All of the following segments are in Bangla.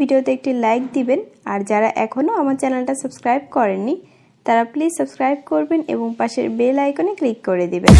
ভিডিওতে একটি লাইক দিবেন আর যারা এখনো আমার চ্যানেলটা সাবস্ক্রাইব করেননি তারা প্লিজ সাবস্ক্রাইব করবেন এবং পাশের বেল আইকনে ক্লিক করে দিবেন।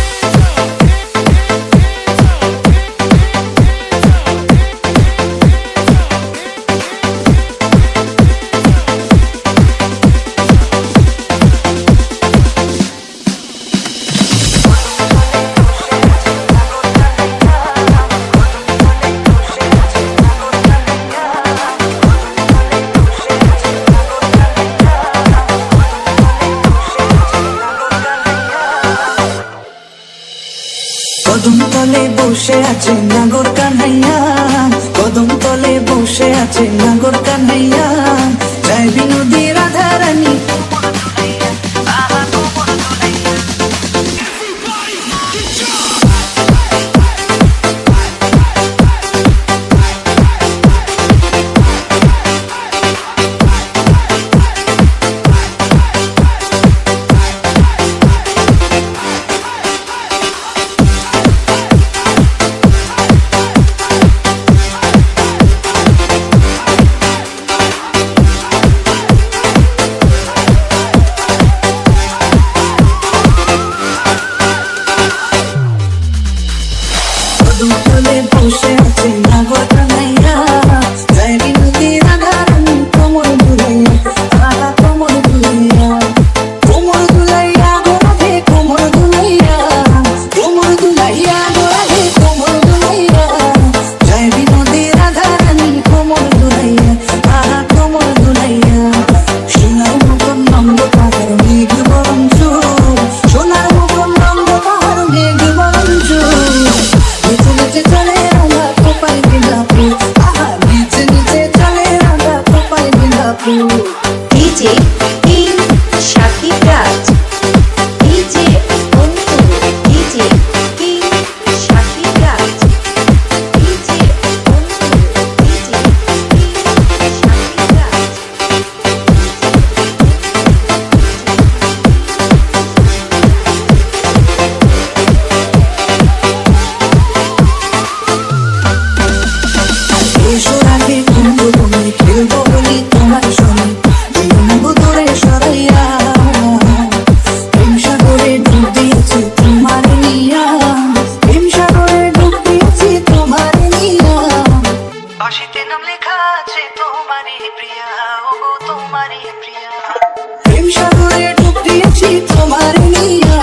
কদম তলে বসে আছে নাগর কানাইয়া, কদম তলে বসে আছে নাগর কানাইয়া, জয় বিনোদী রাধা রানী। কদম তলে বসে আছে নাগর কানাইয়া, জয় বিনোদী রাধা রানী, কোমর দুলাইয়া, কোমর দুলাইয়া, কোমর দুলাইয়া গো রাধে, কোমর দুলাইয়া, কোমর দুলাইয়া গো রাধে, কোমর দুলাইয়া, জয় বিনোদী রাধা রানী, কোমর দুলাইয়া, কোমর দুলাইয়া। সোনার মতন নন্দ পাহাড় মেঘ বরণ চোখ, সোনার মতন নন্দ পাহাড় মেঘ বরণ চোখ, নিচে নিচে চলে রাধা কোপাই বিনাপুর, আহা নিচে নিচে চলে Radha Kopai Binapur. DJ king Shakib Raj, DJ Antu, DJ king Shakib Raj, DJ Antu, DJ king Shakib Raj. এসো রাধে বন্ধু তুমি খেলবো বলি তোমার সঙ্গে, বিলম্ব দূরে সরাইয়া, প্রেম সাগরে ডুব দিয়েছি তোমার নিয়া, প্রেম সাগরে ডুব দিয়েছি তোমার নিয়া, বাঁশিতে নাম লেখা আছে তোমারই প্রিয়া, ও গো তোমারই প্রিয়া, প্রেম সাগরে ডুব দিয়েছি তোমার নিয়া।